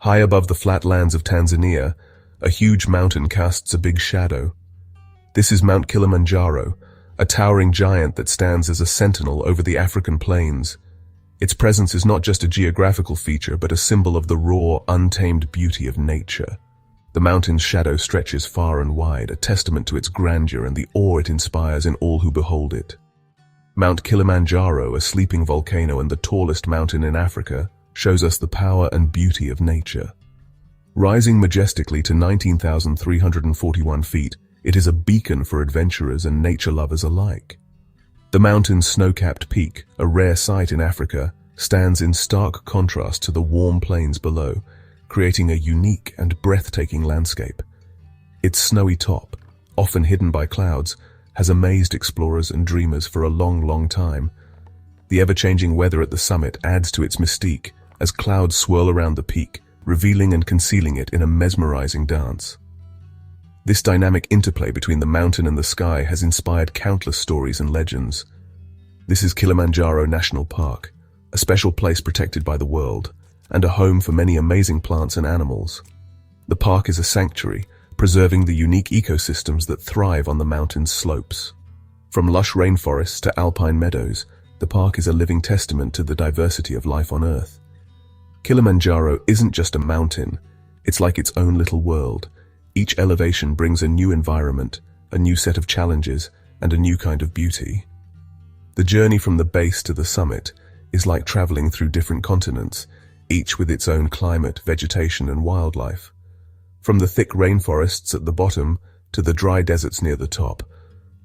High above the flatlands of Tanzania, a huge mountain casts a big shadow. This is Mount Kilimanjaro, a towering giant that stands as a sentinel over the African plains. Its presence is not just a geographical feature, but a symbol of the raw, untamed beauty of nature. The mountain's shadow stretches far and wide, a testament to its grandeur and the awe it inspires in all who behold it. Mount Kilimanjaro, a sleeping volcano and the tallest mountain in Africa, shows us the power and beauty of nature. Rising majestically to 19,341 feet, it is a beacon for adventurers and nature lovers alike. The mountain's snow-capped peak, a rare sight in Africa, stands in stark contrast to the warm plains below, creating a unique and breathtaking landscape. Its snowy top, often hidden by clouds, has amazed explorers and dreamers for a long time. The ever-changing weather at the summit adds to its mystique as clouds swirl around the peak, revealing and concealing it in a mesmerizing dance. This dynamic interplay between the mountain and the sky has inspired countless stories and legends. This is Kilimanjaro National Park, a special place protected by the world, and a home for many amazing plants and animals. The park is a sanctuary, preserving the unique ecosystems that thrive on the mountain's slopes. From lush rainforests to alpine meadows, the park is a living testament to the diversity of life on Earth. Kilimanjaro isn't just a mountain, it's like its own little world. Each elevation brings a new environment, a new set of challenges, and a new kind of beauty. The journey from the base to the summit is like traveling through different continents, each with its own climate, vegetation, and wildlife. From the thick rainforests at the bottom to the dry deserts near the top,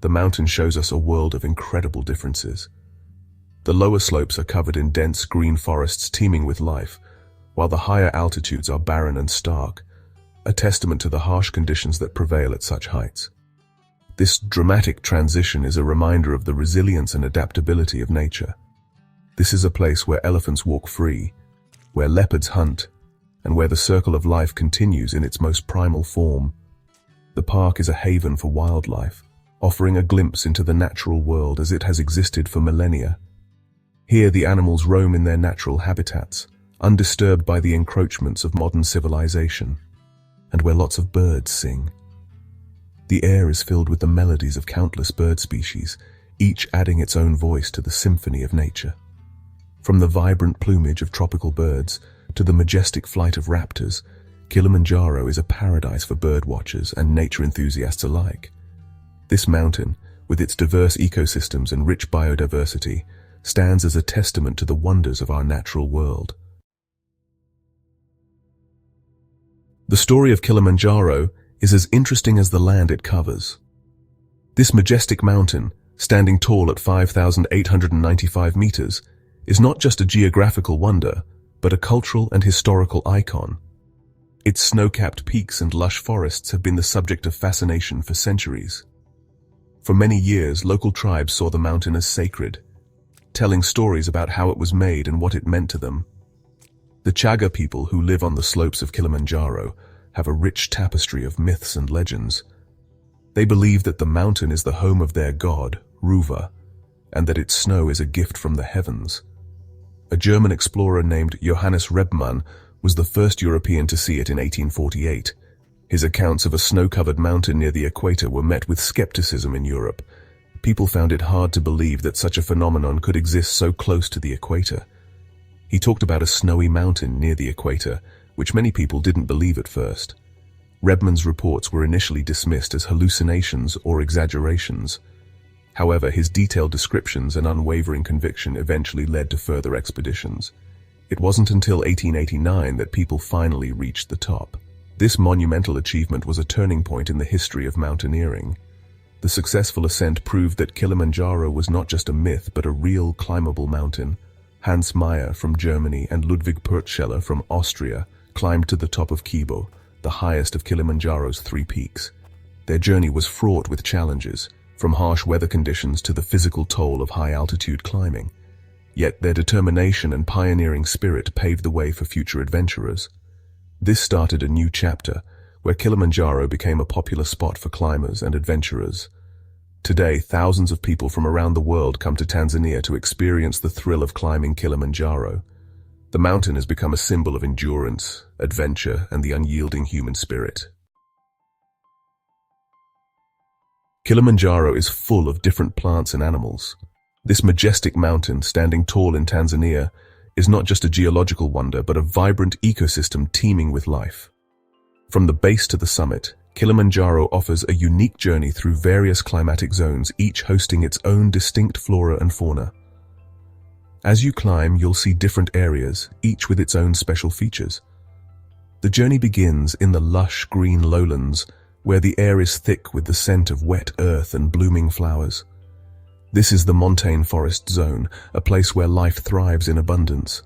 the mountain shows us a world of incredible differences. The lower slopes are covered in dense green forests teeming with life, while the higher altitudes are barren and stark, a testament to the harsh conditions that prevail at such heights. This dramatic transition is a reminder of the resilience and adaptability of nature. This is a place where elephants walk free, where leopards hunt, and where the circle of life continues in its most primal form. The park is a haven for wildlife, offering a glimpse into the natural world as it has existed for millennia. Here the animals roam in their natural habitats, undisturbed by the encroachments of modern civilization, and where lots of birds sing. The air is filled with the melodies of countless bird species, each adding its own voice to the symphony of nature. From the vibrant plumage of tropical birds to the majestic flight of raptors, Kilimanjaro is a paradise for bird watchers and nature enthusiasts alike. This mountain, with its diverse ecosystems and rich biodiversity, stands as a testament to the wonders of our natural world. The story of Kilimanjaro is as interesting as the land it covers. This majestic mountain, standing tall at 5,895 meters, is not just a geographical wonder, but a cultural and historical icon. Its snow-capped peaks and lush forests have been the subject of fascination for centuries. For many years, local tribes saw the mountain as sacred, telling stories about how it was made and what it meant to them. The Chaga people who live on the slopes of Kilimanjaro have a rich tapestry of myths and legends. They believe that the mountain is the home of their god, Ruva, and that its snow is a gift from the heavens. A German explorer named Johannes Rebmann was the first European to see it in 1848. His accounts of a snow-covered mountain near the equator were met with skepticism in Europe. People found it hard to believe that such a phenomenon could exist so close to the equator. He talked about a snowy mountain near the equator, which many people didn't believe at first. Rebmann's reports were initially dismissed as hallucinations or exaggerations. However, his detailed descriptions and unwavering conviction eventually led to further expeditions. It wasn't until 1889 that people finally reached the top. This monumental achievement was a turning point in the history of mountaineering. The successful ascent proved that Kilimanjaro was not just a myth but a real climbable mountain. Hans Meyer from Germany and Ludwig Purtscheller from Austria climbed to the top of Kibo, the highest of Kilimanjaro's 3 peaks. Their journey was fraught with challenges, from harsh weather conditions to the physical toll of high-altitude climbing. Yet their determination and pioneering spirit paved the way for future adventurers. This started a new chapter, where Kilimanjaro became a popular spot for climbers and adventurers. Today, thousands of people from around the world come to Tanzania to experience the thrill of climbing Kilimanjaro. The mountain has become a symbol of endurance, adventure, and the unyielding human spirit. Kilimanjaro is full of different plants and animals. This majestic mountain, standing tall in Tanzania, is not just a geological wonder, but a vibrant ecosystem teeming with life. From the base to the summit, Kilimanjaro offers a unique journey through various climatic zones, each hosting its own distinct flora and fauna. As you climb, you'll see different areas, each with its own special features. The journey begins in the lush green lowlands, where the air is thick with the scent of wet earth and blooming flowers. This is the montane forest zone, a place where life thrives in abundance.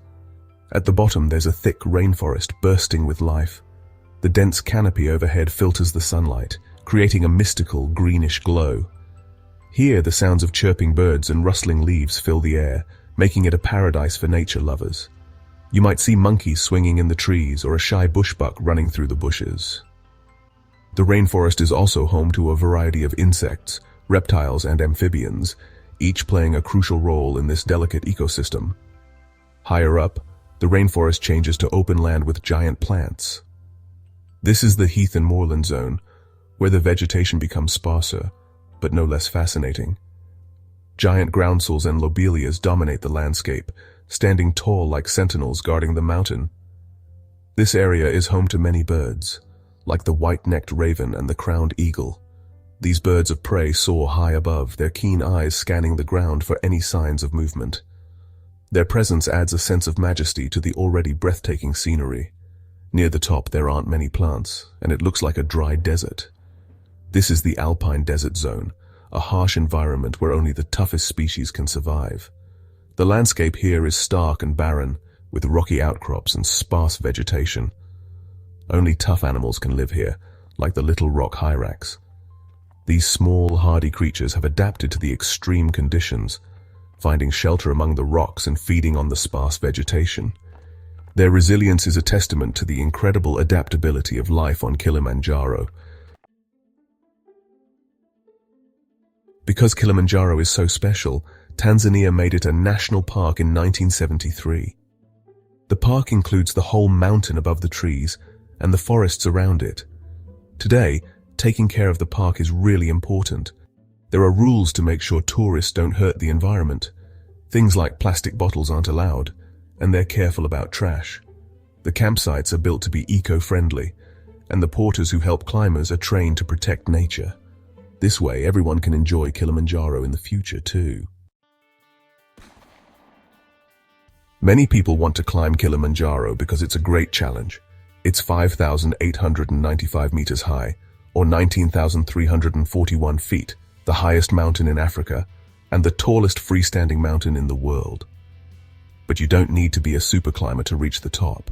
At the bottom, there's a thick rainforest bursting with life. The dense canopy overhead filters the sunlight, creating a mystical greenish glow. Here, the sounds of chirping birds and rustling leaves fill the air, making it a paradise for nature lovers. You might see monkeys swinging in the trees or a shy bushbuck running through the bushes. The rainforest is also home to a variety of insects, reptiles, and amphibians, each playing a crucial role in this delicate ecosystem. Higher up, the rainforest changes to open land with giant plants. This is the heath and moorland zone, where the vegetation becomes sparser, but no less fascinating. Giant groundsels and lobelias dominate the landscape, standing tall like sentinels guarding the mountain. This area is home to many birds, like the white-necked raven and the crowned eagle. These birds of prey soar high above, their keen eyes scanning the ground for any signs of movement. Their presence adds a sense of majesty to the already breathtaking scenery. Near the top, there aren't many plants, and it looks like a dry desert. This is the alpine desert zone, a harsh environment where only the toughest species can survive. The landscape here is stark and barren, with rocky outcrops and sparse vegetation. Only tough animals can live here, like the little rock hyrax. These small, hardy creatures have adapted to the extreme conditions, finding shelter among the rocks and feeding on the sparse vegetation. Their resilience is a testament to the incredible adaptability of life on Kilimanjaro. Because Kilimanjaro is so special, Tanzania made it a national park in 1973. The park includes the whole mountain above the trees and the forests around it. Today, taking care of the park is really important. There are rules to make sure tourists don't hurt the environment. Things like plastic bottles aren't allowed, and they're careful about trash. The campsites are built to be eco-friendly, and the porters who help climbers are trained to protect nature. This way, everyone can enjoy Kilimanjaro in the future too. Many people want to climb Kilimanjaro because it's a great challenge. It's 5,895 meters high, or 19,341 feet, the highest mountain in Africa, and the tallest freestanding mountain in the world. But you don't need to be a super climber to reach the top.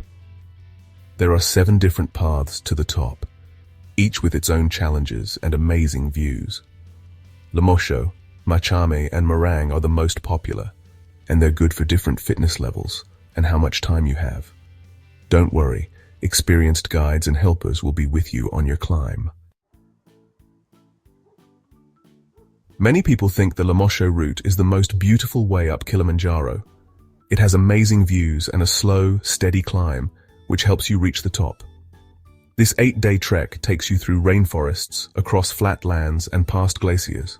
There are 7 different paths to the top, each with its own challenges and amazing views. Lemosho, Machame, and Meringue are the most popular, and they're good for different fitness levels and how much time you have. Don't worry, experienced guides and helpers will be with you on your climb. Many people think the Lemosho route is the most beautiful way up Kilimanjaro. It has amazing views and a slow, steady climb, which helps you reach the top. This 8-day trek takes you through rainforests, across flat lands, and past glaciers.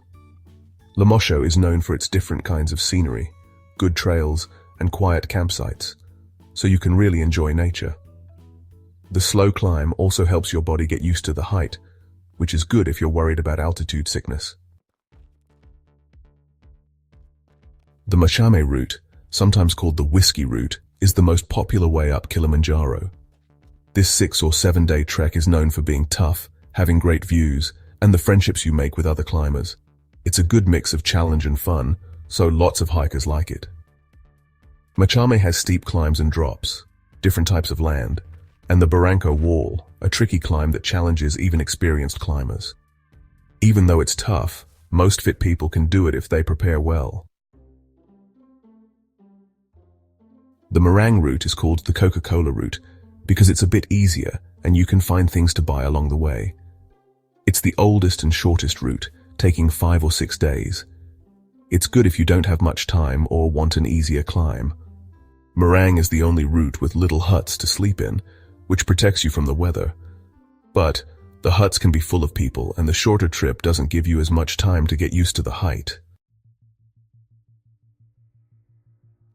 Lemosho is known for its different kinds of scenery, good trails, and quiet campsites, so you can really enjoy nature. The slow climb also helps your body get used to the height, which is good if you're worried about altitude sickness. The Machame route, sometimes called the Whiskey route, is the most popular way up Kilimanjaro. This 6 or 7-day trek is known for being tough, having great views, and the friendships you make with other climbers. It's a good mix of challenge and fun, so lots of hikers like it. Machame has steep climbs and drops, different types of land, and the Barranco Wall, a tricky climb that challenges even experienced climbers. Even though it's tough, most fit people can do it if they prepare well. The Meringue route is called the Coca-Cola route because it's a bit easier and you can find things to buy along the way. It's the oldest and shortest route, taking 5 or 6 days. It's good if you don't have much time or want an easier climb. Meringue is the only route with little huts to sleep in, which protects you from the weather. But the huts can be full of people, and the shorter trip doesn't give you as much time to get used to the height.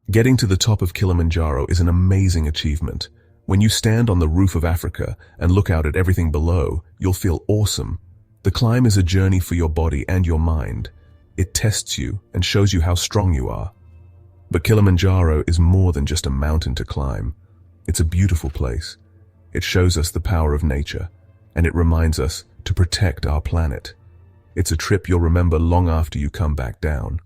Getting to the top of Kilimanjaro is an amazing achievement. When you stand on the roof of Africa and look out at everything below, you'll feel awesome. The climb is a journey for your body and your mind. It tests you and shows you how strong you are. But Kilimanjaro is more than just a mountain to climb. It's a beautiful place. It shows us the power of nature, and it reminds us to protect our planet. It's a trip you'll remember long after you come back down.